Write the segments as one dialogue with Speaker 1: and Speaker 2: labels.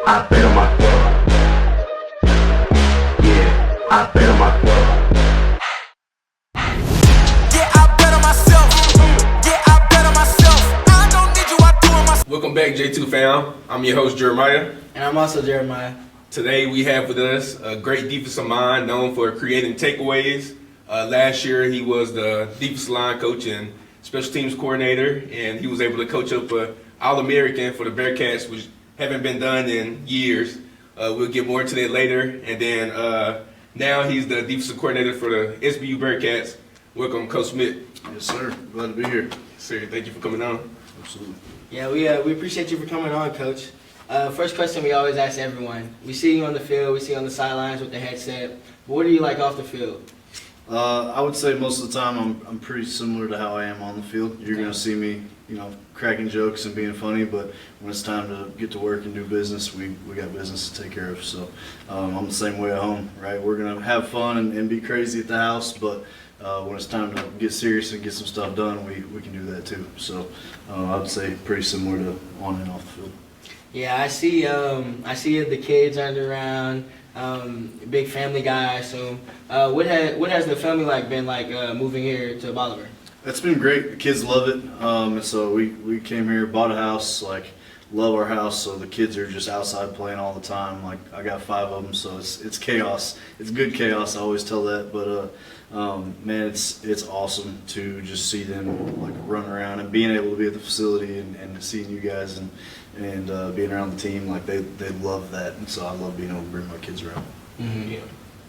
Speaker 1: I bet on myself. Yeah, I bet on myself.
Speaker 2: Yeah, I bet on myself. Yeah, I bet on myself. I don't need you, I do it myself.
Speaker 3: Welcome back, J2 fam. I'm your host, Jeremiah.
Speaker 4: And I'm also Jeremiah.
Speaker 3: Today we have with us a great defensive mind known for creating takeaways. Last year he was the defensive line coach and special teams coordinator, and he was able to coach up an All-American for the Bearcats, which haven't been done in years. We'll get more into that later. And then now he's the defensive coordinator for the SBU Bearcats. Welcome, Coach Smith.
Speaker 5: Yes, sir. Glad to be here.
Speaker 3: Sir, thank you for coming on.
Speaker 5: Absolutely.
Speaker 4: Yeah, we appreciate you for coming on, Coach. First question we always ask everyone. We see you on the field, we see you on the sidelines with the headset. But what are you like off the field?
Speaker 5: I would say most of the time I'm pretty similar to how I am on the field. You're going to see me, cracking jokes and being funny, but when it's time to get to work and do business, we got business to take care of. So I'm the same way at home, right? We're going to have fun and be crazy at the house, but when it's time to get serious and get some stuff done, we can do that too. So I would say pretty similar to on and off the field.
Speaker 4: Yeah, I see the kids running around, big family guy, I assume. What has the family been like moving here to Bolivar?
Speaker 5: It's been great. The kids love it. And so we came here, bought a house, love our house. So the kids are just outside playing all the time. I got 5 of them, so it's chaos. It's good chaos. I always tell that. But man, it's awesome to just see them run around and being able to be at the facility and seeing you guys and being around the team. They love that, and so I love being able to bring my kids around.
Speaker 4: Mm-hmm.
Speaker 3: Yeah.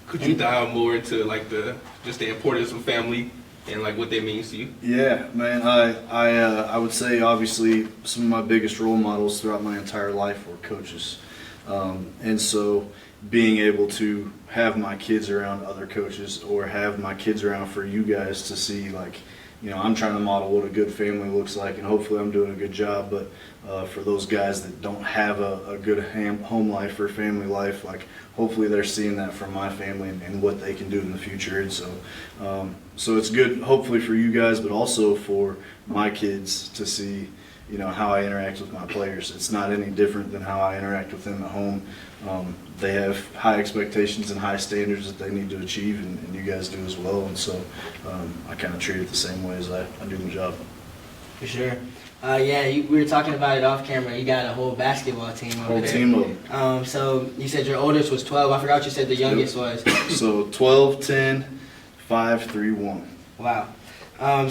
Speaker 3: Could you dive more into the importance of family and what that means to you?
Speaker 5: Yeah, man. I would say obviously some of my biggest role models throughout my entire life were coaches, and so being able to have my kids around other coaches or have my kids around for you guys to see I'm trying to model what a good family looks like, and hopefully I'm doing a good job. But for those guys that don't have a good home life or family life, hopefully they're seeing that from my family and what they can do in the future. And so it's good, hopefully for you guys, but also for my kids to see how I interact with my players. It's not any different than how I interact with them at home. They have high expectations and high standards that they need to achieve, and you guys do as well. And so I kind of treat it the same way as I do my job.
Speaker 4: For sure. We were talking about it off camera. You got a whole basketball team over there.
Speaker 5: Whole team of them.
Speaker 4: So you said your oldest was 12. I forgot what you said the youngest was.
Speaker 5: So 12, 10, 5, 3, 1.
Speaker 4: Wow. A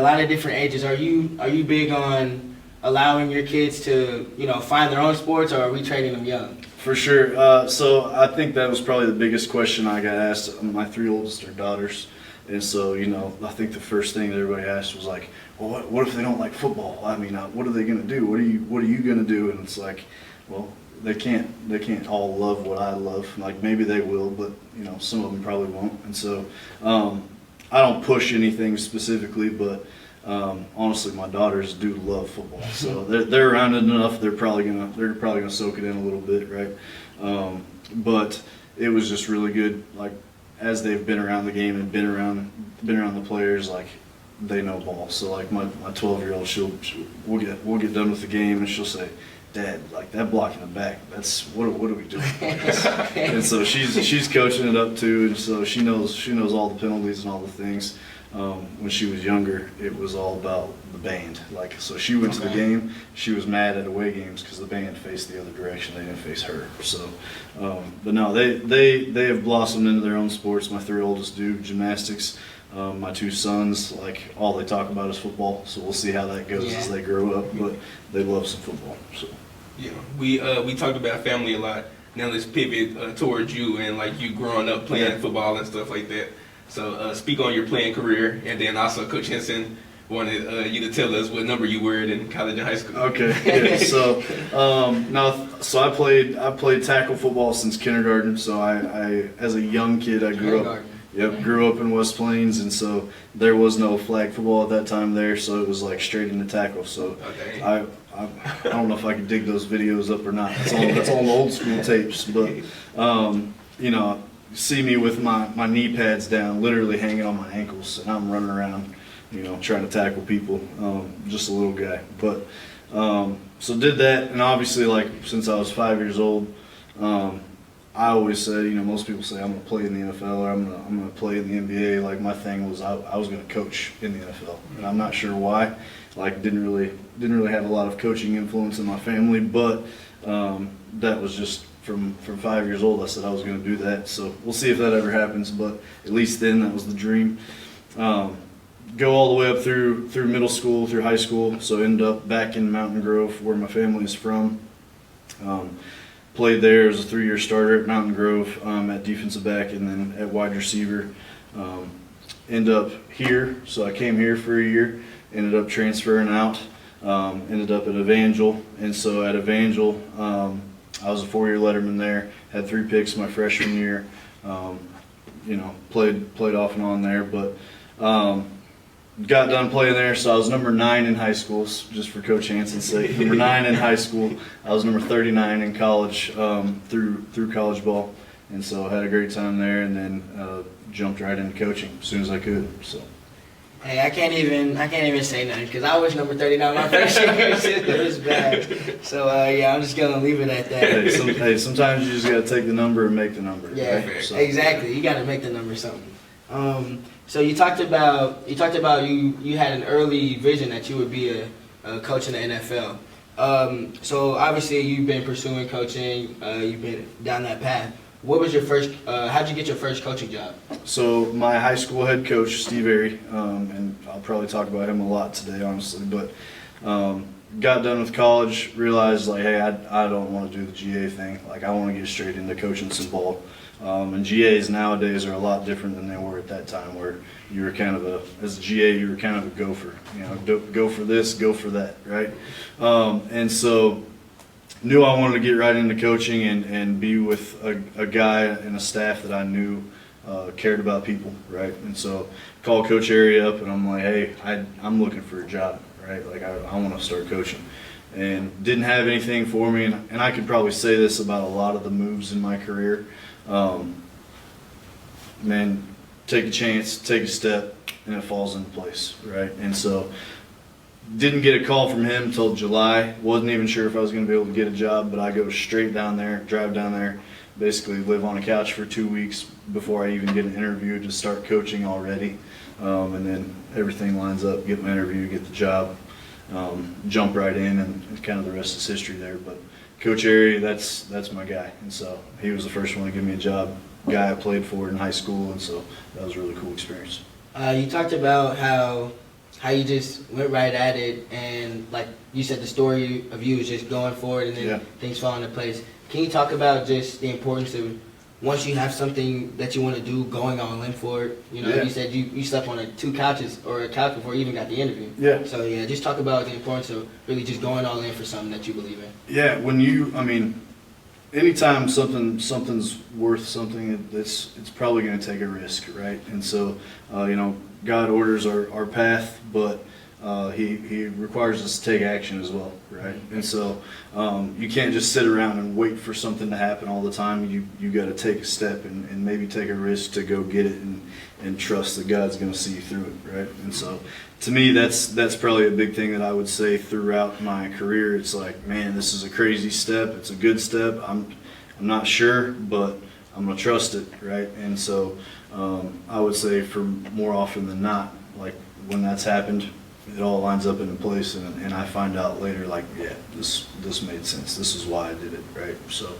Speaker 4: lot of different ages. Are you big on allowing your kids to find their own sports, or are we training them young?
Speaker 5: For sure. So I think that was probably the biggest question I got asked. My 3 oldest are daughters, and so I think the first thing that everybody asked was well, what if they don't like football? I mean, what are they going to do? What are you going to do? And it's well, they can't all love what I love. Maybe they will, but some of them probably won't. And so I don't push anything specifically, but honestly, my daughters do love football, so they're around it enough. They're probably gonna soak it in a little bit, right? But it was just really good. As they've been around the game and been around the players, they know ball. So my 12-year-old, we'll get done with the game and she'll say, "Dad, that block in the back, that's what are we doing?" And so she's coaching it up too, and so she knows all the penalties and all the things. When she was younger, it was all about the band. So she went to the game. She was mad at away games because the band faced the other direction. They didn't face her. So, but no, they have blossomed into their own sports. My 3 oldest do gymnastics. My 2 sons, all they talk about is football. So we'll see how that goes as they grow up. But they love some football. So.
Speaker 3: Yeah, we talked about family a lot. Now let's pivot towards you and you growing up playing football and stuff like that. So speak on your playing career, and then also Coach Henson wanted you to tell us what number you were in college and high school.
Speaker 5: Okay, yeah. So I played tackle football since kindergarten. So I as a young kid I grew up. Yep, grew up in West Plains, and so there was no flag football at that time there, so it was straight into tackle. So I don't know if I can dig those videos up or not. That's all the old school tapes, but see me with my knee pads down, literally hanging on my ankles, and I'm running around, trying to tackle people. Just a little guy, but So did that, and obviously, like, since I was 5 years old, I always said, you know, most people say I'm going to play in the NFL or I'm going to play in the NBA. Like, my thing was I was going to coach in the NFL, and I'm not sure why. Like, didn't really have a lot of coaching influence in my family, but that was just from 5 years old. I said I was going to do that. So we'll see if that ever happens, but at least then that was the dream. Go all the way up through middle school, through high school. So end up back in Mountain Grove, where my family is from. Played there as a 3-year starter at Mountain Grove at defensive back and then at wide receiver. End up here, so I came here for a year, ended up transferring out, ended up at Evangel. And so at Evangel, I was a 4-year letterman there, had 3 picks my freshman year, you know, played off and on there, but got done playing there, so I was number 9 in high school, just for Coach Hanson's sake. Number 9 in high school. I was number 39 in college through college ball, and so had a great time there, and then jumped right into coaching as soon as I could. So.
Speaker 4: Hey, I can't even say nothing because I was number 39 my first year. It was bad. So yeah, I'm just gonna leave it at that.
Speaker 5: Hey, sometimes you just gotta take the number and make the number.
Speaker 4: Yeah,
Speaker 5: right? So.
Speaker 4: Exactly. You gotta make the number something. So you talked about you had an early vision that you would be a coach in the NFL. So obviously you've been pursuing coaching. You've been down that path. What was your first? How'd you get your first coaching job?
Speaker 5: So my high school head coach, Steve Airy, and I'll probably talk about him a lot today, honestly. But got done with college, realized like, hey, I don't want to do the GA thing. Like, I want to get straight into coaching some ball. And GAs nowadays are a lot different than they were at that time, where you were kind of as a GA, you were kind of a gopher. You know, go for this, go for that, right? And so knew I wanted to get right into coaching and be with a guy and a staff that I knew cared about people, right? And so called Coach Airy up, and I'm like, hey, I'm looking for a job, right? Like, I want to start coaching. And didn't have anything for me, and I could probably say this about a lot of the moves in my career. Man, take a chance, take a step, and it falls into place, right? And so didn't get a call from him until July. Wasn't even sure if I was going to be able to get a job, but I go straight down there, drive down there, basically live on a couch for 2 weeks before I even get an interview to start coaching already. And then everything lines up, get my interview, get the job, jump right in, and kind of the rest is history there. But Coach Airy, that's my guy, and so he was the first one to give me a job. Guy I played for in high school, and so that was a really cool experience.
Speaker 4: You talked about how you just went right at it, and like you said, the story of you is just going for it, and then things fall into place. Can you talk about just the importance of once you have something that you want to do, going all in for it? You know, you said you slept on 2 couches or a couch before you even got the interview.
Speaker 5: Yeah.
Speaker 4: So yeah, just talk about the importance of really just going all in for something that you believe in.
Speaker 5: Yeah, anytime something's worth something, it's probably going to take a risk, right? And so, you know, God orders our path, but He requires us to take action as well, right? And so you can't just sit around and wait for something to happen all the time. You got to take a step and maybe take a risk to go get it and trust that God's going to see you through it, right? And so to me, that's probably a big thing that I would say throughout my career. It's like, man, this is a crazy step. It's a good step. I'm not sure, but I'm going to trust it, right? And so I would say for more often than not, like when that's happened, it all lines up into place, and I find out later, like, yeah, this made sense. This is why I did it, right? So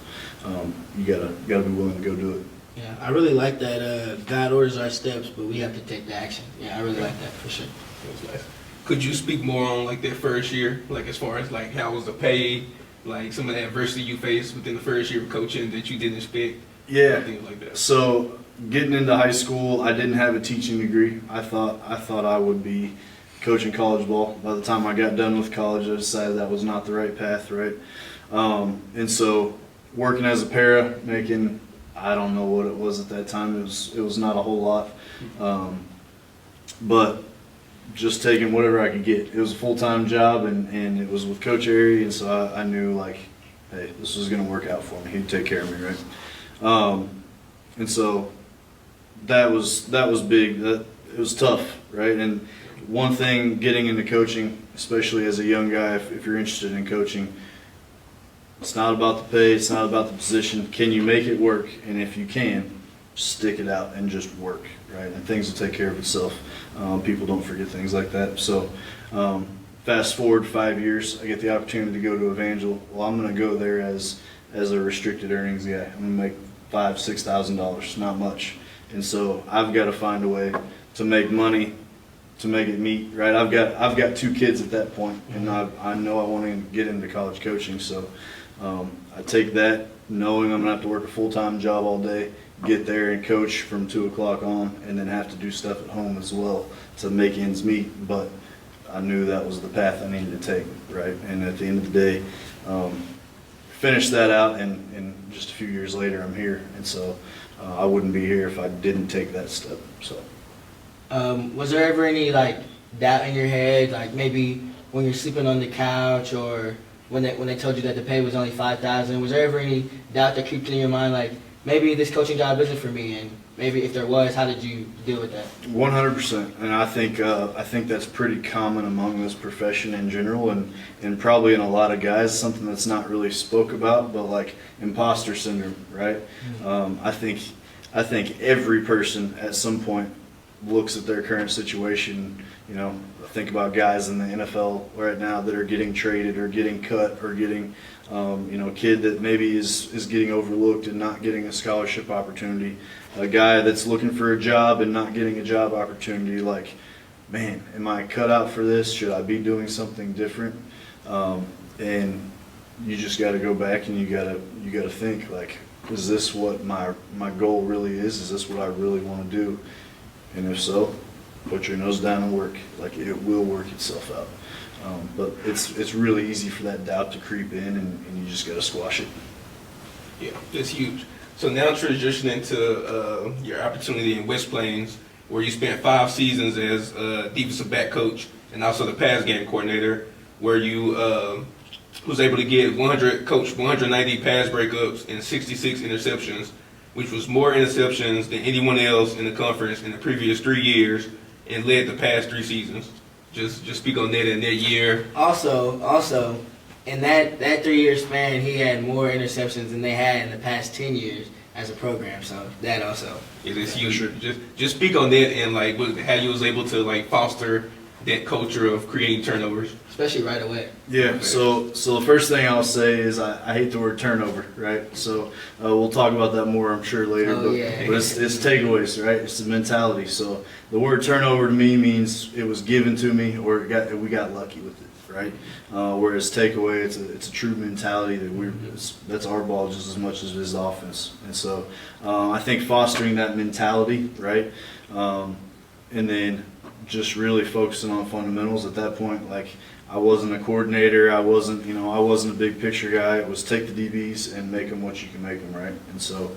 Speaker 5: you gotta be willing to go do it.
Speaker 4: Yeah, I really like that. God orders our steps, but we have to take the action. Yeah, I really like that for sure.
Speaker 3: That was nice. Could you speak more on like that first year, like as far as like how was the pay, like some of the adversity you faced within the first year of coaching that you didn't expect?
Speaker 5: Yeah,
Speaker 3: things like that.
Speaker 5: So getting into high school, I didn't have a teaching degree. I thought I would be coaching college ball. By the time I got done with college, I decided that was not the right path, right? And so working as a para, making, I don't know what it was at that time. It was not a whole lot, but just taking whatever I could get. It was a full-time job, and it was with Coach Airy, and so I knew, like, hey, this was going to work out for me. He'd take care of me, right? And so that was big. It was tough, right? And one thing getting into coaching, especially as a young guy, if you're interested in coaching, it's not about the pay, it's not about the position. Can you make it work? And if you can, stick it out and just work, right? And things will take care of itself. People don't forget things like that. So fast forward 5 years, I get the opportunity to go to Evangel. Well, I'm going to go there as a restricted earnings guy. I'm going to make $5,000-$6,000, not much. And so I've got to find a way to make money, to make it meet, right? I've got 2 kids at that point, and I know I want to get into college coaching. So I take that knowing I'm going to have to work a full-time job all day, get there and coach from 2 o'clock on, and then have to do stuff at home as well to make ends meet. But I knew that was the path I needed to take, right? And at the end of the day, finished that out, and just a few years later, I'm here. And so I wouldn't be here if I didn't take that step. So,
Speaker 4: was there ever any like doubt in your head, like maybe when you're sleeping on the couch, or when they told you that the pay was only $5,000? Was there ever any doubt that creeped in your mind, like maybe this coaching job isn't for me? And maybe if there was, how did you deal with that?
Speaker 5: 100%, and I think that's pretty common among this profession in general, and probably in a lot of guys, something that's not really spoke about, but like imposter syndrome, right? I think every person at some point looks at their current situation. You know, think about guys in the NFL right now that are getting traded or getting cut or getting, a kid that maybe is getting overlooked and not getting a scholarship opportunity, a guy that's looking for a job and not getting a job opportunity. Like, man, am I cut out for this? Should I be doing something different? And you just got to go back and you got to think, like, is this what my goal really is? Is this what I really want to do? And if so, put your nose down and work. Like, it will work itself out. But it's really easy for that doubt to creep in, and you just got to squash it.
Speaker 3: Yeah, it's huge. So now transitioning to your opportunity in West Plains, where you spent 5 seasons as defensive back coach and also the pass game coordinator, where you was able to get 190 pass breakups and 66 interceptions, which was more interceptions than anyone else in the conference in the previous 3 years, and led the past 3 seasons. Just speak on that in that year.
Speaker 4: Also, in that 3-year span, he had more interceptions than they had in the past 10 years as a program. So that also.
Speaker 3: It is huge. Sure. Just speak on that and like how you was able to like foster that culture of creating turnovers,
Speaker 4: especially right away.
Speaker 5: Yeah. So the first thing I'll say is I hate the word turnover, right? So we'll talk about that more, I'm sure, later. But it's takeaways, right? It's the mentality. So the word turnover to me means it was given to me, or we got lucky with it, right? Whereas takeaway, it's a true mentality that that's our ball just as much as it is offense. And so I think fostering that mentality, right, and then just really focusing on fundamentals at that point. Like, I wasn't a coordinator, I wasn't a big picture guy. It was take the DBs and make them what you can make them, right? And so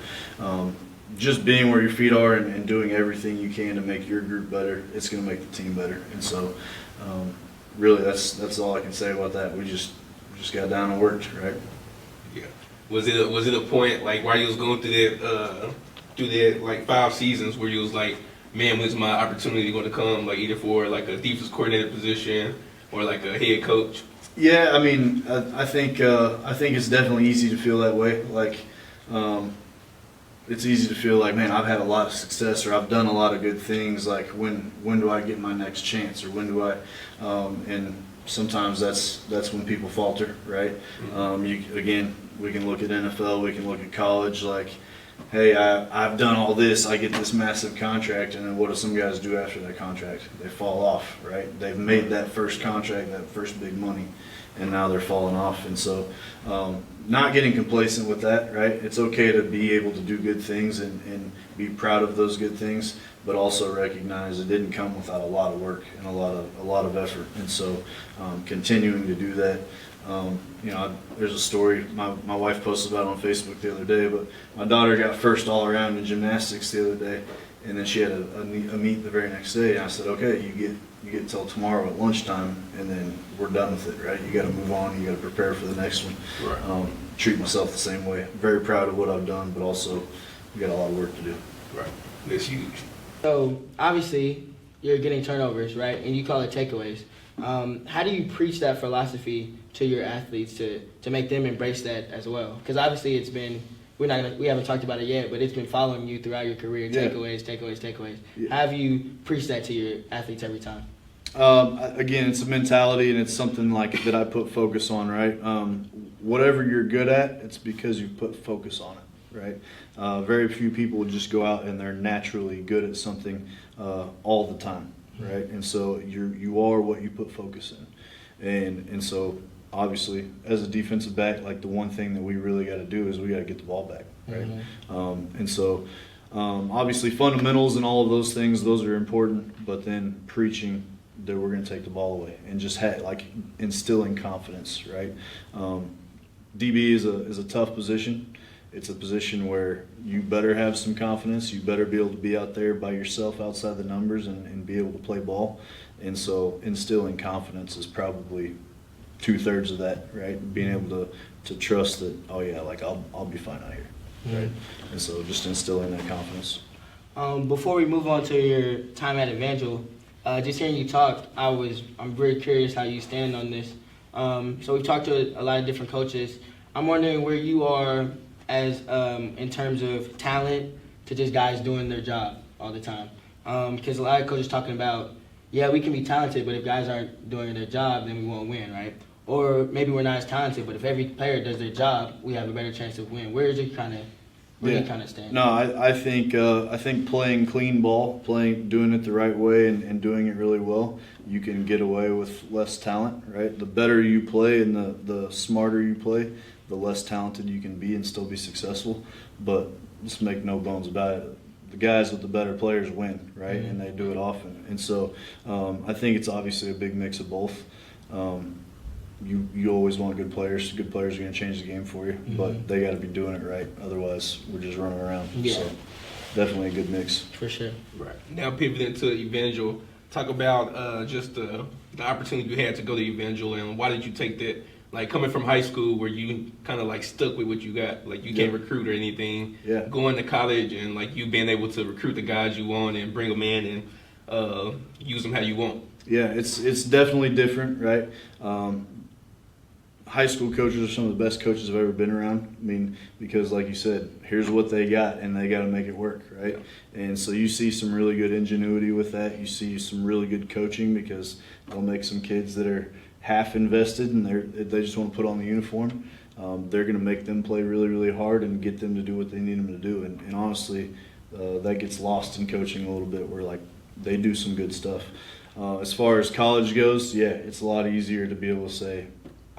Speaker 5: just being where your feet are and doing everything you can to make your group better, it's going to make the team better. And so really that's all I can say about that. We just got down and worked, right?
Speaker 3: Yeah. Was it a point like while you was going through that like 5 seasons where you was like, man, when's my opportunity going to come, like either for like a defense coordinator position or like a head coach?
Speaker 5: Yeah, I mean, I think it's definitely easy to feel that way. Like, it's easy to feel like, man, I've had a lot of success or I've done a lot of good things. Like, when do I get my next chance, or when do I? And sometimes that's when people falter, right? Again, we can look at NFL, we can look at college, like, hey, I've done all this, I get this massive contract, and then what do some guys do after that contract? They fall off, right? They've made that first contract, that first big money, and now they're falling off. And so not getting complacent with that, right? It's okay to be able to do good things and be proud of those good things, but also recognize it didn't come without a lot of work and a lot of effort. And so continuing to do that. There's a story my wife posted about on Facebook the other day, but my daughter got first all around in gymnastics the other day, and then she had a meet the very next day, and I said, okay, you get till tomorrow at lunchtime, and then we're done with it, right? You got to move on, you got to prepare for the next one.
Speaker 3: Right.
Speaker 5: Treat myself the same way. Very proud of what I've done, but also we got a lot of work to do.
Speaker 3: Right. That's huge.
Speaker 4: So obviously, you're getting turnovers, right? And you call it takeaways. How do you preach that philosophy to your athletes to make them embrace that as well? Because obviously it's been we haven't talked about it yet, but it's been following you throughout your career. Takeaways.
Speaker 5: Yeah.
Speaker 4: How have you preached that to your athletes every time?
Speaker 5: Again, it's a mentality, and it's something like that I put focus on, right? Whatever you're good at, it's because you put focus on it, right? Very few people just go out and they're naturally good at something all the time, right? And so you are what you put focus in, and so obviously as a defensive back, like the one thing that we really got to do is we got to get the ball back, right? And so obviously fundamentals and all of those things, those are important, but then preaching that we're going to take the ball away and just like instilling confidence, right? DB is a tough position. It's a position where you better have some confidence. You better be able to be out there by yourself outside the numbers and be able to play ball. And so instilling confidence is probably 2/3 of that, right? Being able to trust that, oh yeah, like I'll be fine out here, right? And so just instilling that confidence.
Speaker 4: Before we move on to your time at Evangel, just hearing you talk, I'm very curious how you stand on this. So we've talked to a lot of different coaches. I'm wondering where you are as in terms of talent to just guys doing their job all the time. Because a lot of coaches talking about, yeah, we can be talented, but if guys aren't doing their job, then we won't win, right? Or maybe we're not as talented, but if every player does their job, we have a better chance of winning. Where do you kind of stand?
Speaker 5: No, I think playing clean ball, doing it the right way, and doing it really well, you can get away with less talent, right? The better you play and the smarter you play, the less talented you can be and still be successful. But let's make no bones about it. The guys with the better players win, right? And they do it often. And so I think it's obviously a big mix of both. You always want good players. Good players are going to change the game for you, but they got to be doing it right. Otherwise, we're just running around.
Speaker 4: Yeah.
Speaker 5: So definitely a good mix.
Speaker 4: For sure.
Speaker 3: Right. Now pivoting to Evangel, talk about just the opportunity you had to go to Evangel, and why did you take that? Like coming from high school where you kind of like stuck with what you got, like you can't recruit or anything.
Speaker 5: Yeah.
Speaker 3: Going to college and like you being able to recruit the guys you want and bring them in and use them how you want.
Speaker 5: Yeah, it's definitely different, right? High school coaches are some of the best coaches I've ever been around. I mean, because like you said, here's what they got, and they got to make it work, right? And so you see some really good ingenuity with that. You see some really good coaching because they'll make some kids that are half invested and they just want to put on the uniform. They're going to make them play really, really hard and get them to do what they need them to do. And honestly, that gets lost in coaching a little bit where like they do some good stuff. As far as college goes, yeah, it's a lot easier to be able to say,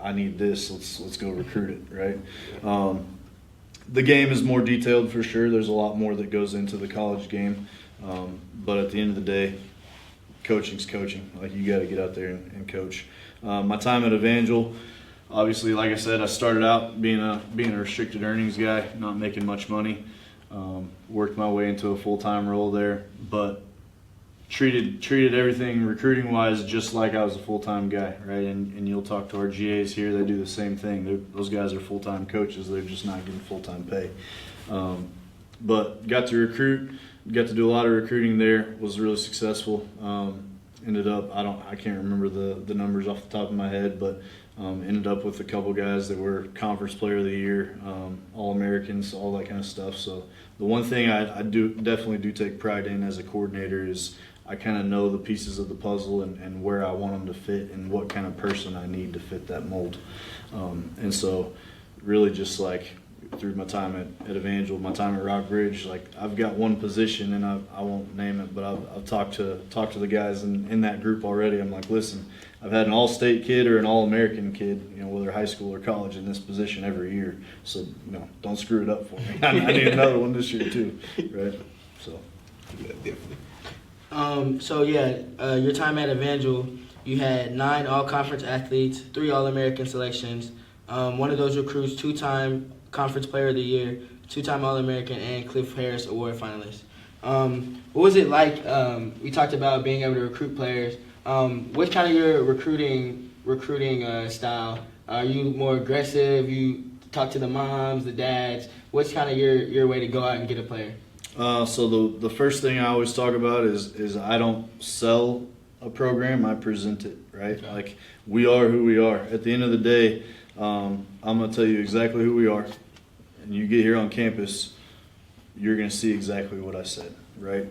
Speaker 5: I need this, let's go recruit it, right? The game is more detailed for sure. There's a lot more that goes into the college game. But at the end of the day, coaching's coaching. Like you got to get out there and coach. My time at Evangel, obviously, like I said, I started out being a restricted earnings guy, not making much money. Worked my way into a full-time role there, but treated everything recruiting-wise just like I was a full-time guy, right? And you'll talk to our GAs here; they do the same thing. Those guys are full-time coaches; they're just not getting full-time pay. But got to recruit, got to do a lot of recruiting there. Was really successful. Ended up, I can't remember the numbers off the top of my head, but ended up with a couple guys that were conference player of the year, All-Americans, all that kind of stuff. So the one thing I definitely do take pride in as a coordinator is I kind of know the pieces of the puzzle and where I want them to fit and what kind of person I need to fit that mold. And so really just like through my time at Evangel, my time at Rockbridge, like I've got one position and I won't name it, but I've talked to the guys in that group already. I'm like, listen, I've had an all-state kid or an all-American kid, whether high school or college, in this position every year. So, don't screw it up for me. I need another one this year too, right? So,
Speaker 3: Yeah, definitely.
Speaker 4: Your time at Evangel, you had 9 all-conference athletes, 3 all-American selections. One of those recruits, 2-time Conference Player of the Year, 2-time All-American, and Cliff Harris Award finalist. What was it like? We talked about being able to recruit players. What's kind of your recruiting style? Are you more aggressive? You talk to the moms, the dads. What's kind of your way to go out and get a player?
Speaker 5: So the first thing I always talk about is I don't sell a program, I present it, right?
Speaker 4: Okay.
Speaker 5: Like, we are who we are. At the end of the day, I'm going to tell you exactly who we are. And you get here on campus, you're going to see exactly what I said, right?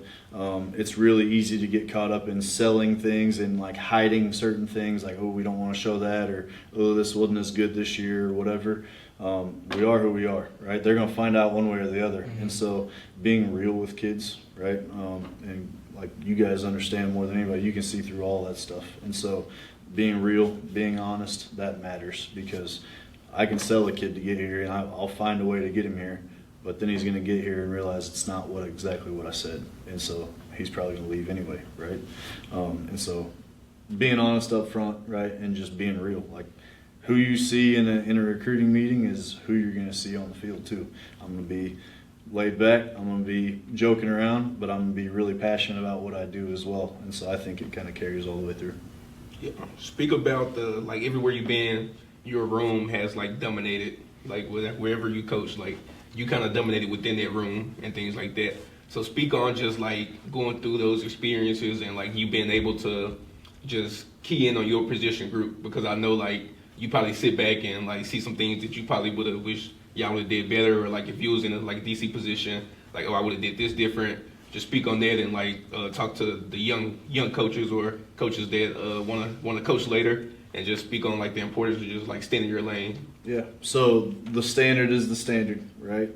Speaker 5: It's really easy to get caught up in selling things and like hiding certain things, like, oh, we don't want to show that, or, oh, this wasn't as good this year, or whatever. We are who we are, right? They're going to find out one way or the other.
Speaker 4: Mm-hmm.
Speaker 5: And so being real with kids, right? And like you guys understand more than anybody, you can see through all that stuff. And so being real, being honest, that matters, because I can sell a kid to get here and I'll find a way to get him here, but then he's going to get here and realize it's not exactly what I said. And so he's probably going to leave anyway, right? And so being honest up front, right? And just being real, like, who you see in a recruiting meeting is who you're going to see on the field too. I'm going to be laid back, I'm going to be joking around, but I'm going to be really passionate about what I do as well. And so I think it kind of carries all the way through.
Speaker 3: Yeah. Speak about like everywhere you've been, your room has like dominated, like wherever you coach, like you kind of dominated within that room and things like that. So speak on just like going through those experiences and like you being able to just key in on your position group, because I know like you probably sit back and like see some things that you probably would have wished y'all would have did better, or like if you was in a like DC position, like, oh, I would have did this different. Just speak on that and like talk to the young coaches or coaches that want to coach later, and just speak on like the importance of just like staying in your lane.
Speaker 5: Yeah. So the standard is the standard, right?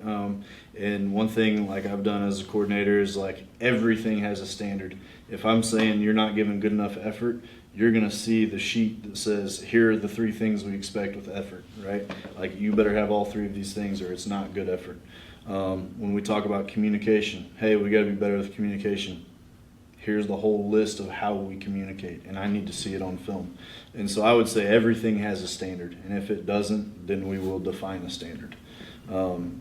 Speaker 5: And one thing like I've done as a coordinator is like everything has a standard. If I'm saying you're not giving good enough effort, you're going to see the sheet that says, here are the 3 things we expect with effort, right? Like, you better have all 3 of these things or it's not good effort. When we talk about communication, hey, we got to be better with communication. Here's the whole list of how we communicate, and I need to see it on film. And so I would say everything has a standard, and if it doesn't, then we will define a standard.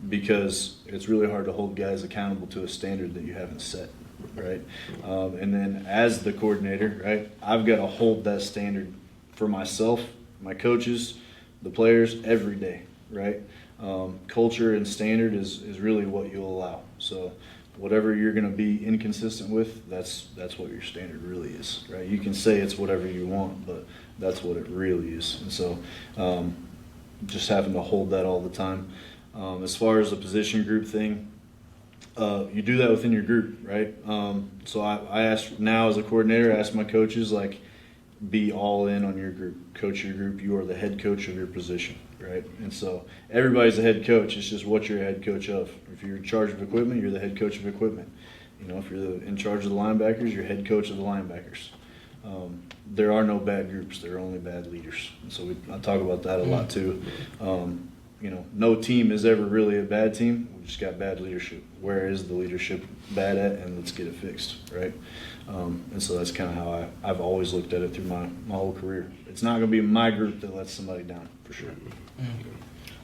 Speaker 5: Because it's really hard to hold guys accountable to a standard that you haven't set. Right, and then as the coordinator, right, I've got to hold that standard for myself, my coaches, the players, every day, right? Culture and standard is really what you'll allow. So whatever you're going to be inconsistent with, that's what your standard really is, right? You can say it's whatever you want, but that's what it really is. And so just having to hold that all the time. As far as the position group thing, you do that within your group, right? So I ask now as a coordinator, I ask my coaches, like, be all in on your group, coach your group. You are the head coach of your position, right? And so everybody's the head coach. It's just what you're a head coach of. If you're in charge of equipment, you're the head coach of equipment. You know, if you're in charge of the linebackers, you're head coach of the linebackers. There are no bad groups. There are only bad leaders. And so I talk about that a lot too. You know, no team is ever really a bad team. We just got bad leadership. Where is the leadership bad at, and let's get it fixed, right? And so that's kind of how I've always looked at it through my whole career. It's not going to be my group that lets somebody down, for sure.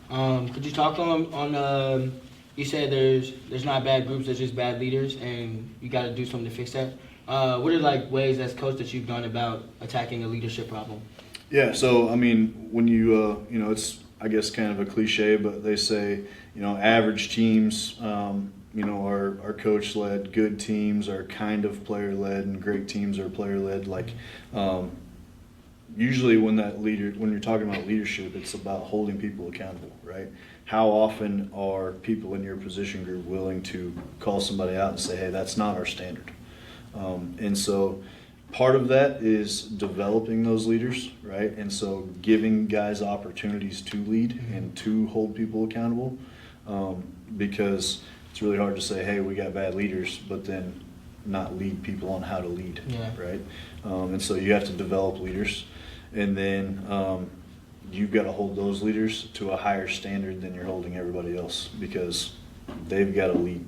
Speaker 4: Could you talk on you said there's not bad groups, there's just bad leaders, and you got to do something to fix that. What are like ways as coach that you've done about attacking a leadership problem?
Speaker 5: Yeah, so I mean, when you you know, it's, I guess, kind of a cliche, but they say, you know, average teams, you know, are coach-led. Good teams are kind of player-led, and great teams are player-led. Like, usually when you're talking about leadership, it's about holding people accountable, right? How often are people in your position group willing to call somebody out and say, hey, that's not our standard? And so part of that is developing those leaders, right? And so giving guys opportunities to lead and to hold people accountable, because it's really hard to say, hey, we got bad leaders, but then not lead people on how to lead, right? And so you have to develop leaders, and then you've got to hold those leaders to a higher standard than you're holding everybody else, because they've got to lead,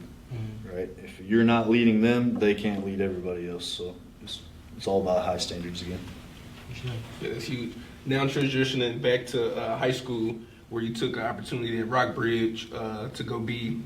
Speaker 5: right? If you're not leading them, they can't lead everybody else. So it's all about high standards again.
Speaker 3: Yeah, that's huge. Now transitioning back to high school, where you took an opportunity at Rockbridge to go be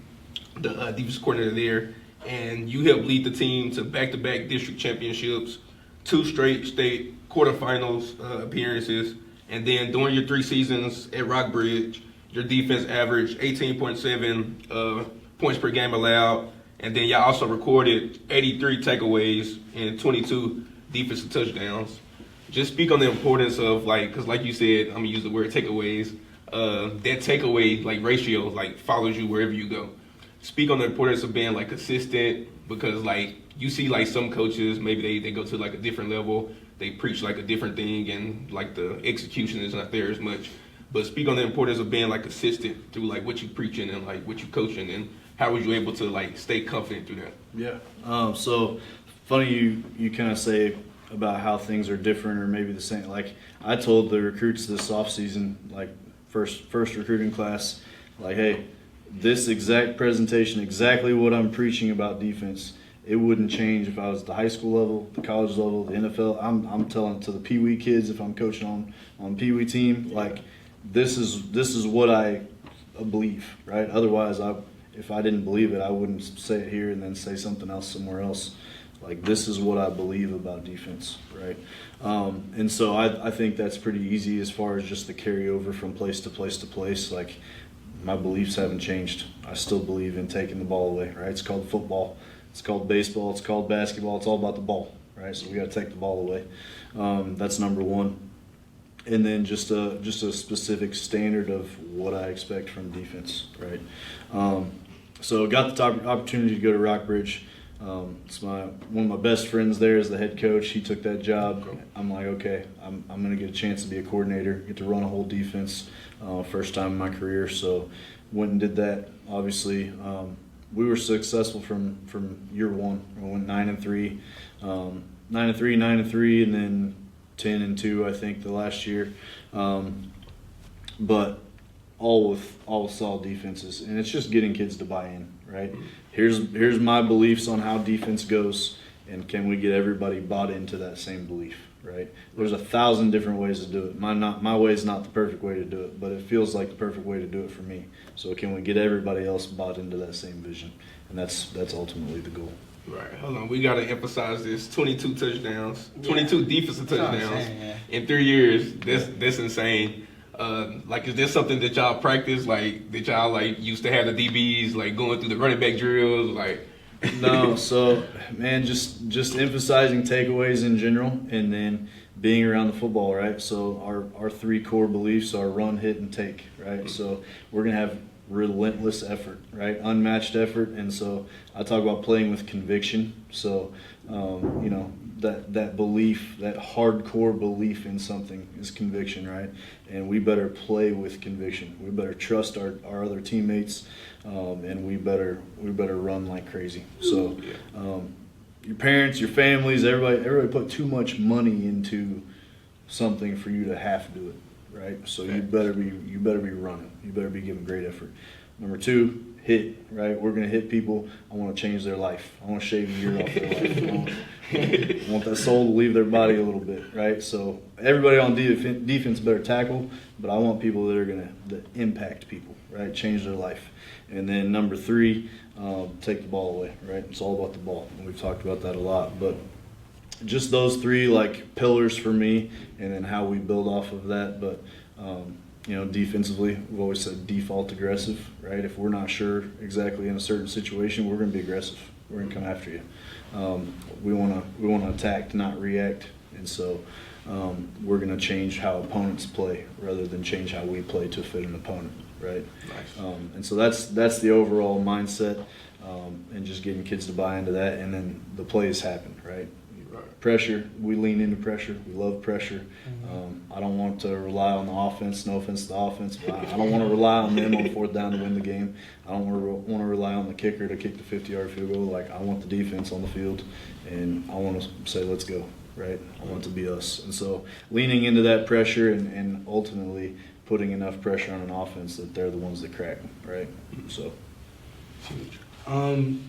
Speaker 3: the defensive coordinator there, and you helped lead the team to back-to-back district championships, 2 straight state quarterfinals appearances, and then during your 3 seasons at Rockbridge, your defense averaged 18.7 points per game allowed, And then y'all also recorded 83 takeaways and 22 defensive touchdowns. Just speak on the importance of, like, because like you said, I'm going to use the word takeaways. That takeaway, like, ratio, like, follows you wherever you go. Speak on the importance of being, like, consistent, because, like, you see, like, some coaches, maybe they go to, like, a different level. They preach, like, a different thing, and, like, the execution is not there as much. But speak on the importance of being, like, consistent through, like, what you preaching and, like, what you coaching, and how was you able to, like, stay confident through that?
Speaker 5: Yeah. So funny you kind of say about how things are different or maybe the same. Like, I told the recruits this offseason, like, first recruiting class, like, hey, this exact presentation, exactly what I'm preaching about defense, it wouldn't change if I was at the high school level, the college level, the NFL. I'm telling it to the Pee Wee kids if I'm coaching on Pee Wee team, like, this is what I believe, right? Otherwise, if I didn't believe it, I wouldn't say it here and then say something else somewhere else. Like, this is what I believe about defense, right? And so I think that's pretty easy as far as just the carryover from place to place to place. Like, my beliefs haven't changed. I still believe in taking the ball away, right? It's called football. It's called baseball. It's called basketball. It's all about the ball, right? So we got to take the ball away. That's number one. And then just a specific standard of what I expect from defense, right? So got the opportunity to go to Rockbridge. It's one of my best friends there is the head coach. He took that job. I'm like, okay, I'm going to get a chance to be a coordinator, get to run a whole defense, first time in my career. So went and did that. Obviously, we were successful from year one. We went 9-3, 9-3, and then 10-2, I think, the last year. But all with solid defenses, and it's just getting kids to buy in, right? Here's my beliefs on how defense goes, and can we get everybody bought into that same belief, right? There's 1,000 different ways to do it. My way is not the perfect way to do it, but it feels like the perfect way to do it for me. So can we get everybody else bought into that same vision? And that's ultimately the goal.
Speaker 3: Right. Hold on. We got to emphasize this. 22 touchdowns, 22 defensive touchdowns in 3 years. That's insane. Like, is this something that y'all practice? Like, that y'all, like, used to have the DBs, like, going through the running back drills? Like,
Speaker 5: no. So, man, just emphasizing takeaways in general, and then being around the football, right? So our three core beliefs are run, hit, and take, right? So we're going to have relentless effort, right? Unmatched effort. And so I talk about playing with conviction. So, that belief, that hardcore belief in something is conviction, right? And we better play with conviction. We better trust our other teammates, and we better run like crazy. So, your parents, your families, everybody put too much money into something for you to have to do it, right? So you better be running. You better be giving great effort. Number two, hit, right? We're gonna hit people. I want to change their life. I want to shave a year off their life. I want that soul to leave their body a little bit, right? So everybody on defense better tackle, but I want people that are gonna impact people, right? Change their life. And then number three, take the ball away, right? It's all about the ball, and we've talked about that a lot. But just those three, like, pillars for me, and then how we build off of that. But defensively, we've always said default aggressive, right? If we're not sure exactly in a certain situation, we're going to be aggressive. We're going to come after you. We want to attack, not react, and so we're going to change how opponents play rather than change how we play to fit an opponent, right?
Speaker 3: Nice.
Speaker 5: And so that's the overall mindset, and just getting kids to buy into that, and then the plays happen, right? Pressure, we lean into pressure. We love pressure. I don't want to rely on the offense. No offense to the offense, but I don't want to rely on them on fourth down to win the game. I don't want to rely on the kicker to kick the 50-yard field goal. Like, I want the defense on the field, and I want to say, let's go, right? I want it to be us. And so leaning into that pressure and ultimately putting enough pressure on an offense that they're the ones that crack, right? So
Speaker 3: Huge.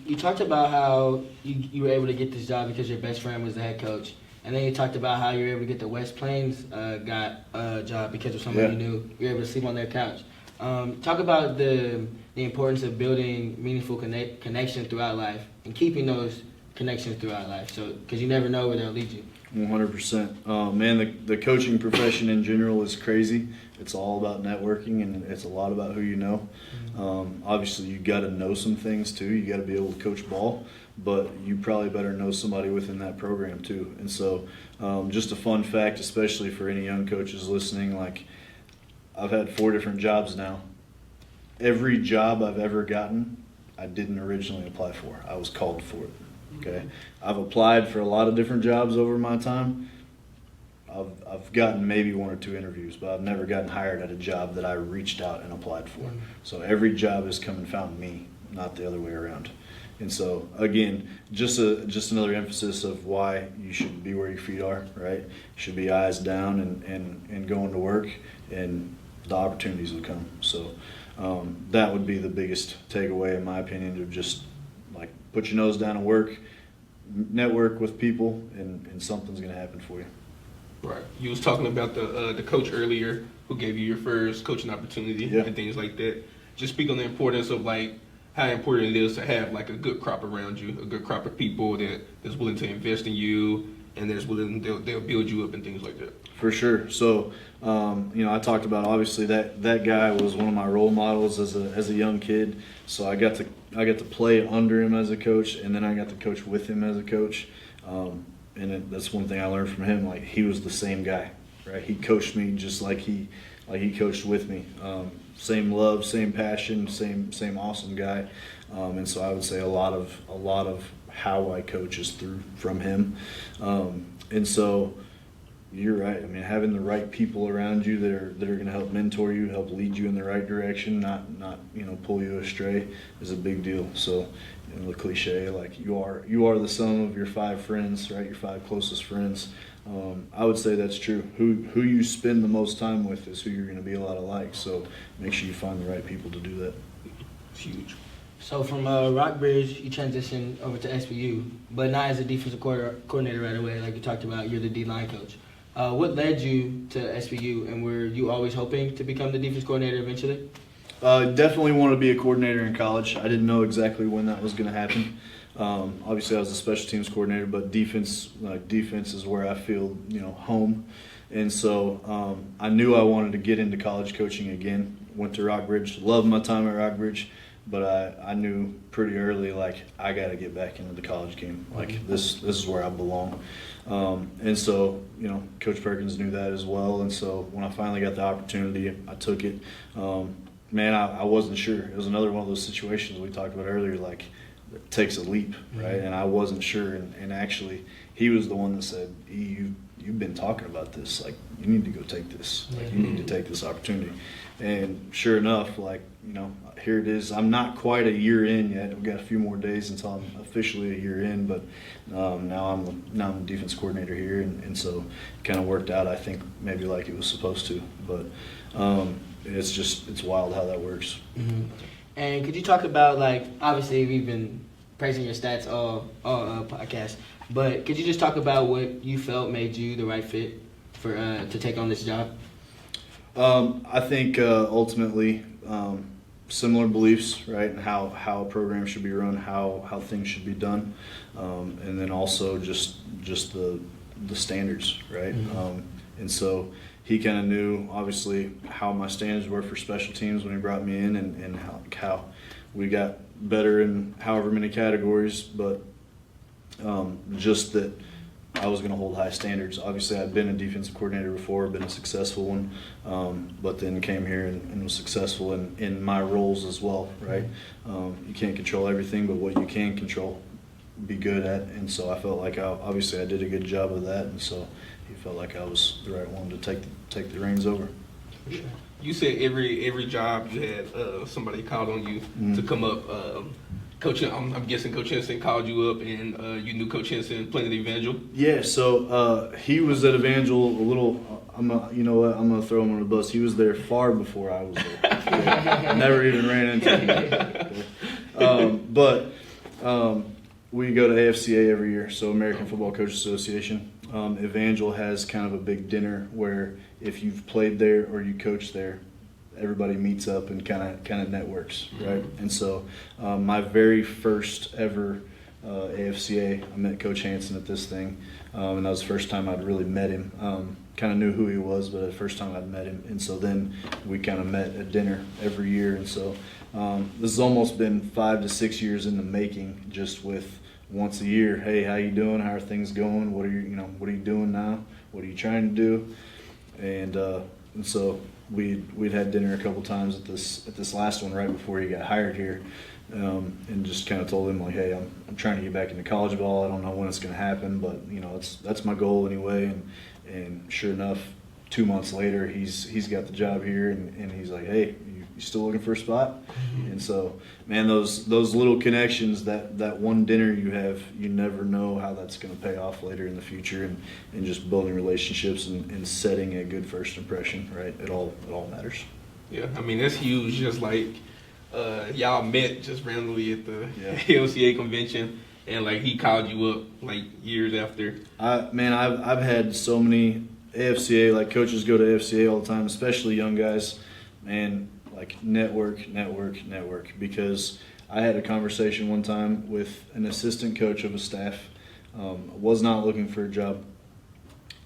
Speaker 4: You talked about how you were able to get this job because your best friend was the head coach. And then you talked about how you were able to get the West Plains got a job because of someone you knew. You were able to sleep on their couch. Talk about the importance of building meaningful connection throughout life and keeping those connections throughout life. So, because you never know where they'll lead you.
Speaker 5: 100%. Man, the coaching profession in general is crazy. It's all about networking, and it's a lot about who you know. Obviously, you got to know some things too. You got to be able to coach ball, but you probably better know somebody within that program too. And so, just a fun fact, especially for any young coaches listening, like I've had 4 different jobs now. Every job I've ever gotten, I didn't originally apply for. I was called for it. Okay, I've applied for a lot of different jobs over my time. I've gotten maybe 1 or 2 interviews, but I've never gotten hired at a job that I reached out and applied for. So every job has come and found me, not the other way around. And so again, just another emphasis of why you should be where your feet are, right? You should be eyes down and going to work, and the opportunities will come. So that would be the biggest takeaway, in my opinion, to just like put your nose down and work, network with people, and something's going to happen for you.
Speaker 3: Right. You was talking about the coach earlier who gave you your first coaching opportunity and things like that. Just speak on the importance of like how important it is to have like a good crop around you, a good crop of people that's willing to invest in you and that's willing they'll build you up and things like that.
Speaker 5: For sure. So I talked about obviously that guy was one of my role models as a young kid. So I got to play under him as a coach, and then I got to coach with him as a coach. That's one thing I learned from him. Like, he was the same guy, right? He coached me just like he coached with me. Same love, same passion, same awesome guy. And so I would say a lot of how I coach is from him. And so you're right. I mean, having the right people around you that are going to help mentor you, help lead you in the right direction, not pull you astray, is a big deal. So, the cliche, like you are the sum of your 5 friends, right? Your 5 closest friends. I would say that's true. Who you spend the most time with is who you're going to be a lot alike. So make sure you find the right people to do that.
Speaker 3: It's huge.
Speaker 4: So from Rockbridge, you transitioned over to SBU, but not as a defensive coordinator right away, like you talked about. You're the D-line coach. What led you to SBU, and were you always hoping to become the defense coordinator eventually?
Speaker 5: Definitely wanted to be a coordinator in college. I didn't know exactly when that was going to happen. Obviously, I was a special teams coordinator, but defense is where I feel home. And so I knew I wanted to get into college coaching again. Went to Rockbridge, loved my time at Rockbridge, but I knew pretty early, like, I got to get back into the college game. Like, this is where I belong. And so, Coach Perkins knew that as well. And so when I finally got the opportunity, I took it. Man, I wasn't sure. It was another one of those situations we talked about earlier, like, it takes a leap, right? And I wasn't sure. And actually, he was the one that said, you've been talking about this. Like, you need to go take this. Like, you need to take this opportunity. And sure enough, like, here it is. I'm not quite a year in yet. We've got a few more days until I'm officially a year in. But now I'm the defense coordinator here. And so it kind of worked out, I think, maybe like it was supposed to. But it's wild how that works.
Speaker 4: Mm-hmm. And could you talk about, like, obviously we've been praising your stats all podcast, but could you just talk about what you felt made you the right fit for to take on this job?
Speaker 5: I think ultimately similar beliefs, right, and how a program should be run, how things should be done, and then also just the standards, right? Mm-hmm. And so he kind of knew, obviously, how my standards were for special teams when he brought me in, and how we got better in however many categories, but just that I was going to hold high standards. Obviously, I'd been a defensive coordinator before, been a successful one, but then came here and was successful in my roles as well, right? You can't control everything, but what you can control, be good at. And so I felt like obviously I did a good job of that, and so he felt like I was the right one to take the reins over.
Speaker 3: For sure. You said every job you had somebody called on you to come up. Coach, I'm guessing Coach Henson called you up, and you knew Coach Henson playing at Evangel. Yeah,
Speaker 5: so he was at Evangel a little. I'm gonna throw him on the bus. He was there far before I was there. Never even ran into him. But we go to AFCA every year, so American Football Coaches Association. Evangel has kind of a big dinner where if you've played there or you coach there, everybody meets up and kind of networks, right? And so my very first ever AFCA. I met Coach Hansen at this thing, and that was the first time I'd really met him. Kind of knew who he was, but the first time I'd met him. And so then we kind of met at dinner every year. And so this has almost been 5 to 6 years in the making, just with once a year, hey, how you doing? How are things going? What are you doing now? What are you trying to do? And so we'd had dinner a couple times at this last one right before he got hired here, and just kind of told him like, hey, I'm trying to get back into college ball. I don't know when it's going to happen, but that's my goal anyway. And sure enough, 2 months later, he's got the job here, and he's like, hey, you still looking for a spot? Mm-hmm. And so, man, those little connections, that one dinner you have, you never know how that's going to pay off later in the future, and just building relationships and setting a good first impression, right? It all matters.
Speaker 3: Yeah, I mean, that's huge. Just like y'all met just randomly at the LCA convention, and like he called you up like years after.
Speaker 5: I've had so many AFCA, like coaches go to AFCA all the time, especially young guys, and like network, because I had a conversation one time with an assistant coach of a staff, was not looking for a job,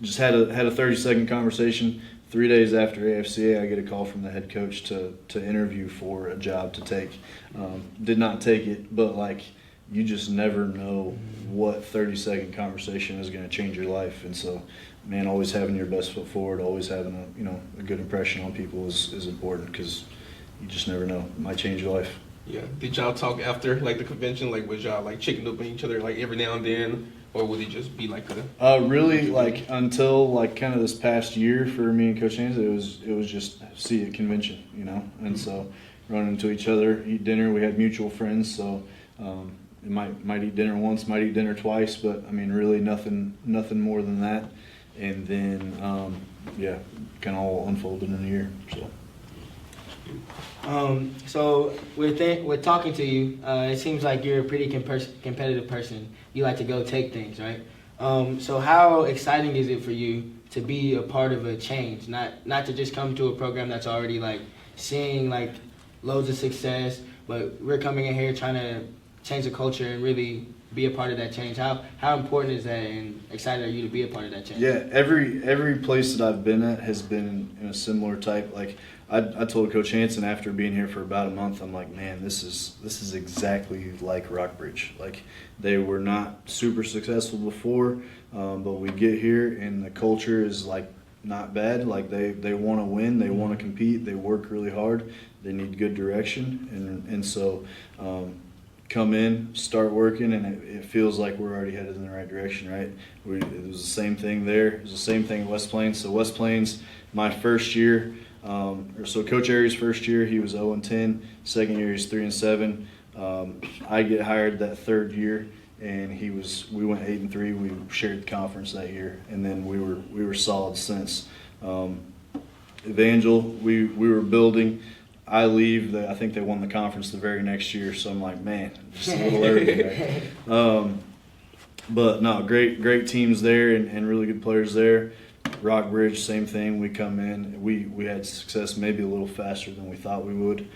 Speaker 5: just had a 30-second conversation. 3 days after AFCA, I get a call from the head coach to interview for a job to take. Did not take it, but like, you just never know what 30-second conversation is going to change your life. And so, man, always having your best foot forward, always having a good impression on people is important, because you just never know. It might change your life.
Speaker 3: Yeah. Did y'all talk after like the convention? Like, was y'all like checking up on each other like every now and then, or would it just be like
Speaker 5: really like until like kind of this past year for me and Coach Hansen, it was just see at convention, and so running into each other, eat dinner. We had mutual friends, so. It might eat dinner once, might eat dinner twice, but I mean, really nothing more than that. And then, kind of all unfolded in a year.
Speaker 4: So with talking to you, it seems like you're a pretty competitive person. You like to go take things, right? So how exciting is it for you to be a part of a change, not to just come to a program that's already like seeing like loads of success, but we're coming in here trying to change the culture and really be a part of that change. How important is that, and excited are you to be a part of that change?
Speaker 5: Yeah, every place that I've been at has been in a similar type. Like I told Coach Hansen after being here for about a month, I'm like, man, this is exactly like Rockbridge. Like, they were not super successful before, but we get here and the culture is like not bad. Like they want to win, they want to compete, they work really hard, they need good direction, and so. Come in, start working, and it feels like we're already headed in the right direction, right? It was the same thing there. It was the same thing at West Plains. So West Plains, my first year, so Coach Aries' first year, he was 0-10. Second year, he's 3-7. I get hired that third year, and we went 8-3. We shared the conference that year, and then we were solid since. Evangel, we were building. I leave. I think they won the conference the very next year, so I'm like, man, just a little early. Right? But no, great teams there and really good players there. Rockbridge, same thing. We come in. We had success maybe a little faster than we thought we would,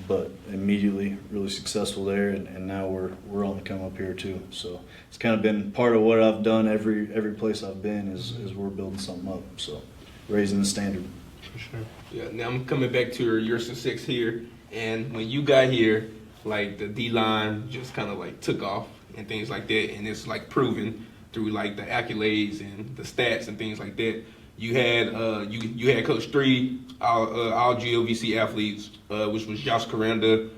Speaker 5: but immediately really successful there, and now we're on the come up here too. So it's kind of been part of what I've done every place I've been is we're building something up. So raising the standard.
Speaker 3: For sure. Yeah. Now I'm coming back to your success here, and when you got here, like the D-line just kind of like took off and things like that, and it's like proven through like the accolades and the stats and things like that. You had you had coached 3 all GLVC athletes, which was Josh Coranda,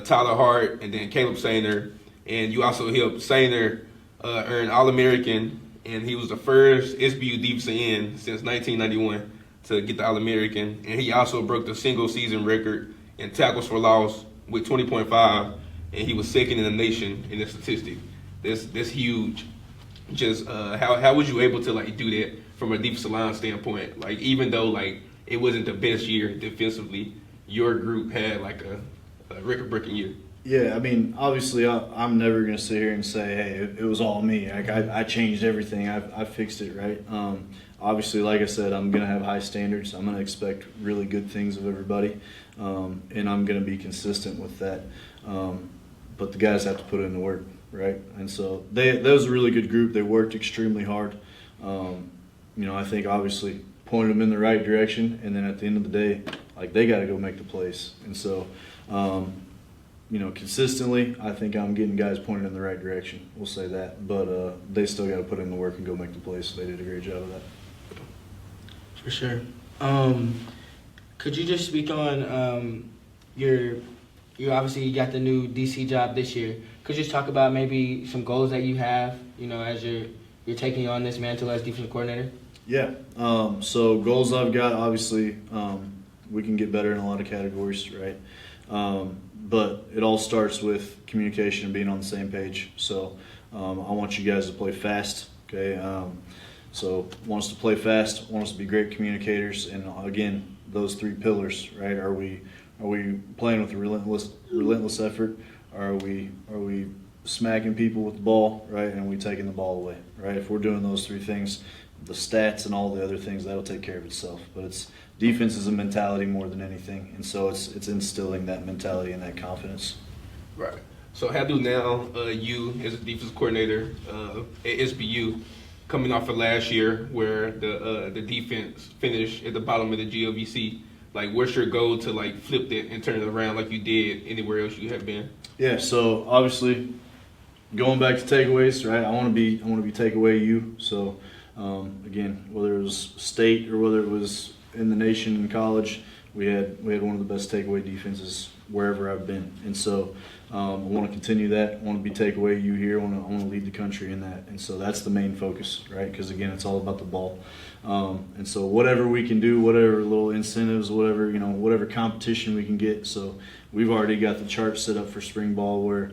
Speaker 3: Tyler Hart, and then Caleb Sainer, and you also helped Sainer earn All-American, and he was the first SBU defensive end since 1991. To get the All-American, and he also broke the single-season record in tackles for loss with 20.5, and he was second in the nation in the statistic. That's huge. Just how was you able to like do that from a defensive line standpoint? Like, even though like it wasn't the best year defensively, your group had like a record-breaking year.
Speaker 5: Yeah, I mean, obviously, I'm never going to sit here and say, hey, it was all me. Like, I changed everything. I fixed it, right? Obviously, like I said, I'm going to have high standards. I'm going to expect really good things of everybody, and I'm going to be consistent with that. But the guys have to put in the work, right? And so that was a really good group. They worked extremely hard. I think obviously pointed them in the right direction, and then at the end of the day, like they got to go make the plays. And so, consistently, I think I'm getting guys pointed in the right direction. We'll say that, but they still got to put in the work and go make the plays. So they did a great job of that.
Speaker 4: For sure. Could you just speak on you obviously got the new DC job this year. Could you just talk about maybe some goals that you have, as you're taking on this mantle as defensive coordinator?
Speaker 5: Yeah. So goals I've got, obviously, we can get better in a lot of categories, right? But it all starts with communication and being on the same page. So I want you guys to play fast, okay? So want us to play fast, want us to be great communicators, and again, those three pillars, right? Are we playing with a relentless effort? Are we smacking people with the ball, right? And are we taking the ball away, right? If we're doing those three things, the stats and all the other things, that'll take care of itself. But it's defense is a mentality more than anything, and so it's instilling that mentality and that confidence.
Speaker 3: Right. So how do now you as a defense coordinator at SBU, coming off of last year where the defense finished at the bottom of the GLVC, like what's your goal to like flip that and turn it around like you did anywhere else you have been?
Speaker 5: Yeah. So obviously, going back to takeaways, right? I want to be takeaway you. So again, whether it was state or whether it was in the nation in college, we had one of the best takeaway defenses wherever I've been, and so I want to continue that. I want to be takeaway you here. I want to lead the country in that, and so that's the main focus, right? Because again, it's all about the ball, and so whatever we can do, whatever little incentives, whatever competition we can get. So we've already got the chart set up for spring ball where,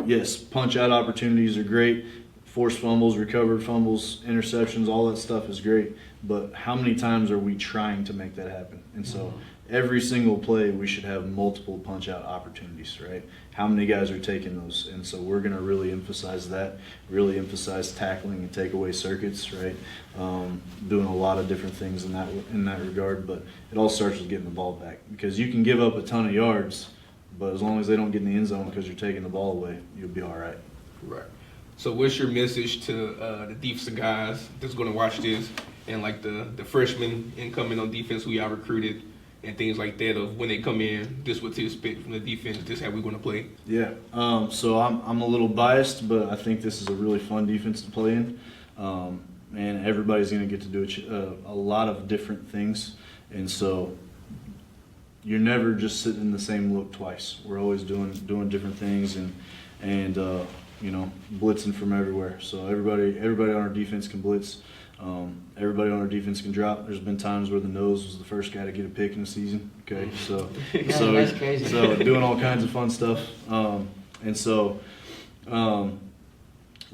Speaker 5: yes, punch out opportunities are great. Forced fumbles, recovered fumbles, interceptions, all that stuff is great. But how many times are we trying to make that happen? And so every single play, we should have multiple punch-out opportunities, right? How many guys are taking those? And so we're going to really emphasize that, really emphasize tackling and takeaway circuits, right? Doing a lot of different things in that regard. But it all starts with getting the ball back. Because you can give up a ton of yards, but as long as they don't get in the end zone because you're taking the ball away, you'll be all right.
Speaker 3: Right. So what's your message to the defensive guys that's going to watch this and like the freshmen incoming on defense who y'all recruited and things like that of when they come in, this what to expect from the defense, this how we're going to play?
Speaker 5: Yeah. So I'm a little biased, but I think this is a really fun defense to play in. And everybody's going to get to do a lot of different things. And so you're never just sitting in the same look twice. We're always doing different things and blitzing from everywhere. So everybody on our defense can blitz. Everybody on our defense can drop. There's been times where the nose was the first guy to get a pick in the season. Okay, so
Speaker 4: That's crazy.
Speaker 5: So doing all kinds of fun stuff.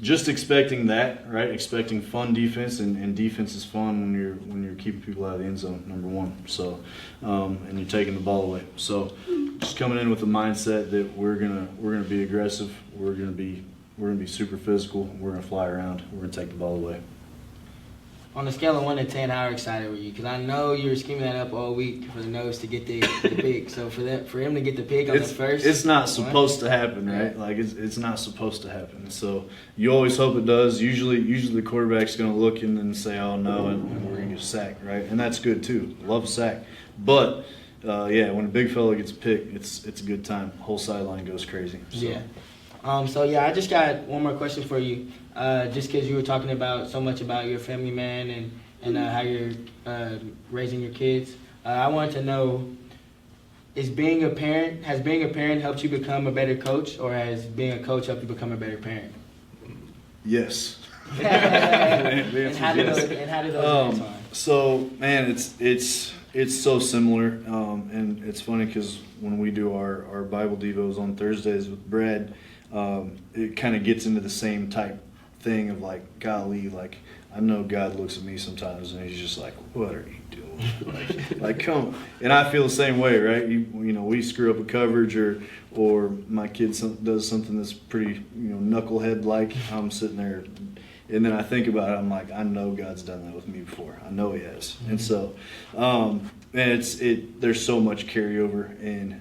Speaker 5: Just expecting that, right? Expecting fun defense, and defense is fun when you're keeping people out of the end zone. Number one. So and you're taking the ball away. So just coming in with the mindset that we're gonna be aggressive. We're gonna be super physical. We're gonna fly around. We're gonna take the ball away.
Speaker 4: On a scale of 1 to 10, how excited were you? Because I know you were scheming that up all week for the nose to get the pick. So for him to get the pick on the first,
Speaker 5: it's not supposed to happen, right? Like it's not supposed to happen. So you always hope it does. Usually the quarterback's going to look and then say, "Oh no," and we're going to get sacked, right? And that's good too. Love a sack, but when a big fella gets picked, it's a good time. Whole sideline goes crazy. So.
Speaker 4: Yeah. I just got one more question for you. Just because you were talking about so much about your family man and how you're raising your kids, I wanted to know: has being a parent helped you become a better coach, or has being a coach helped you become a better parent?
Speaker 5: Yes.
Speaker 4: And how do those intertwine?
Speaker 5: So man, it's so similar, and it's funny because when we do our Bible devos on Thursdays with Brad, it kind of gets into the same type thing of like, golly, like I know God looks at me sometimes and he's just like, what are you doing? like come on. And I feel the same way, right? We screw up a coverage or my kid does something that's pretty knucklehead like. I'm sitting there and then I think about it, I'm like, I know God's done that with me before. I know he has. Mm-hmm. And so and there's so much carryover, and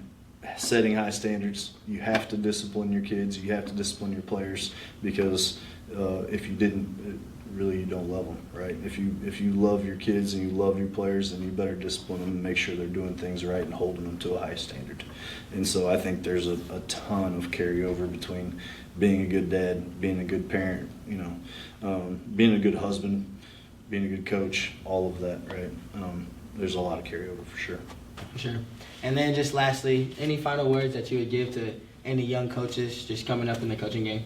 Speaker 5: setting high standards. You have to discipline your kids. You have to discipline your players, because if you didn't, really you don't love them, right? If you love your kids and you love your players, then you better discipline them and make sure they're doing things right and holding them to a high standard. And so I think there's a ton of carryover between being a good dad, being a good parent, being a good husband, being a good coach, all of that, right? There's a lot of carryover for sure.
Speaker 4: For sure. And then just lastly, any final words that you would give to any young coaches just coming up in the coaching game?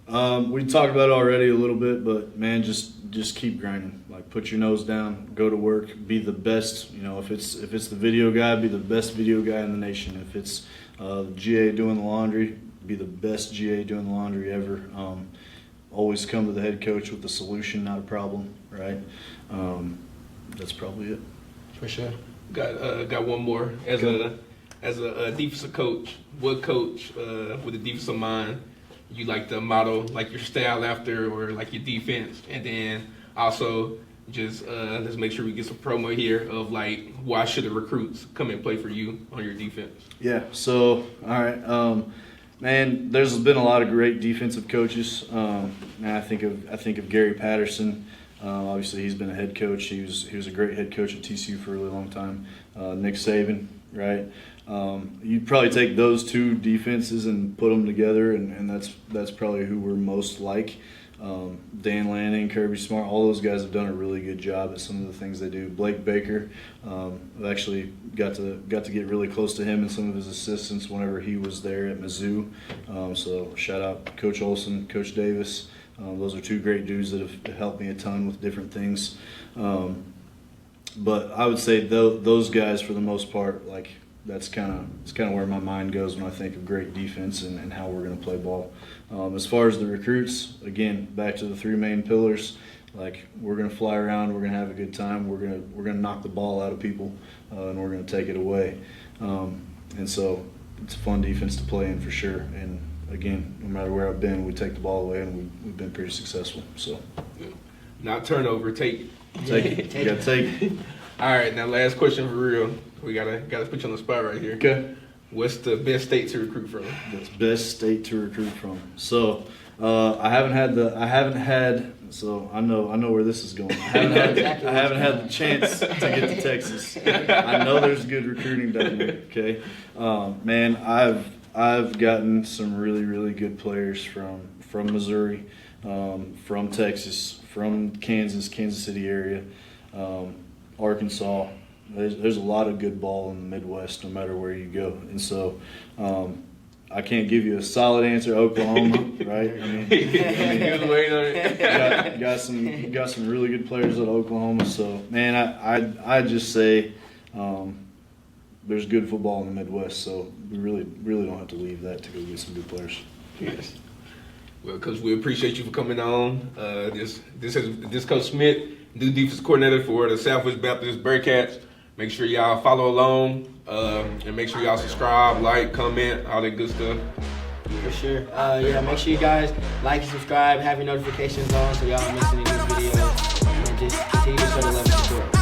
Speaker 5: We talked about it already a little bit, but man, just keep grinding. Like, put your nose down, go to work, be the best. If it's the video guy, be the best video guy in the nation. If it's GA doing the laundry, be the best GA doing the laundry ever. Always come to the head coach with a solution, not a problem, right? That's probably it.
Speaker 4: For sure.
Speaker 3: Got one more. As a defensive coach, what coach with a defensive mind you like to model like your style after, or like your defense? And then also just let's make sure we get some promo here of like, why should the recruits come and play for you on your defense?
Speaker 5: Yeah. So all right, man. There's been a lot of great defensive coaches. And I think of Gary Patterson. Obviously, he's been a head coach. He was a great head coach at TCU for a really long time. Nick Saban, right? You'd probably take those two defenses and put them together, and that's probably who we're most like. Dan Lanning, Kirby Smart, all those guys have done a really good job at some of the things they do. Blake Baker, I've actually got to get really close to him and some of his assistants whenever he was there at Mizzou. So shout out Coach Olson, Coach Davis. Those are two great dudes that have helped me a ton with different things. But I would say those guys, for the most part, like, it's kind of where my mind goes when I think of great defense and how we're going to play ball. As far as the recruits, again, back to the three main pillars. Like, we're going to fly around, we're going to have a good time, we're going to knock the ball out of people, and we're going to take it away. And so it's a fun defense to play in for sure. And again, no matter where I've been, we take the ball away, and we've been pretty successful. So,
Speaker 3: not turnover, take it.
Speaker 5: Take it. You got to take it.
Speaker 3: All right, now last question for real. We gotta put you on the spot right here.
Speaker 5: Okay.
Speaker 3: What's the best state to recruit from?
Speaker 5: The best state to recruit from. So I haven't had. So I know where this is going. I haven't had the chance to get to Texas. I know there's good recruiting down there. Okay, man, I've gotten some really, really good players from Missouri, from Texas, from Kansas City area, Arkansas. There's a lot of good ball in the Midwest, no matter where you go. And so I can't give you a solid answer. Oklahoma, right? Got some really good players at Oklahoma. So, man, I just say there's good football in the Midwest. So we really don't have to leave that to go get some good players.
Speaker 3: Yes. Well, Coach, we appreciate you for coming on. This Coach Smith, new defense coordinator for the Southwest Baptist Bearcats. Make sure y'all follow along, and make sure y'all subscribe, like, comment, all that good stuff.
Speaker 4: For sure. Make sure you guys like and subscribe, have your notifications on so y'all don't miss any new videos, and just continue to show the love and support.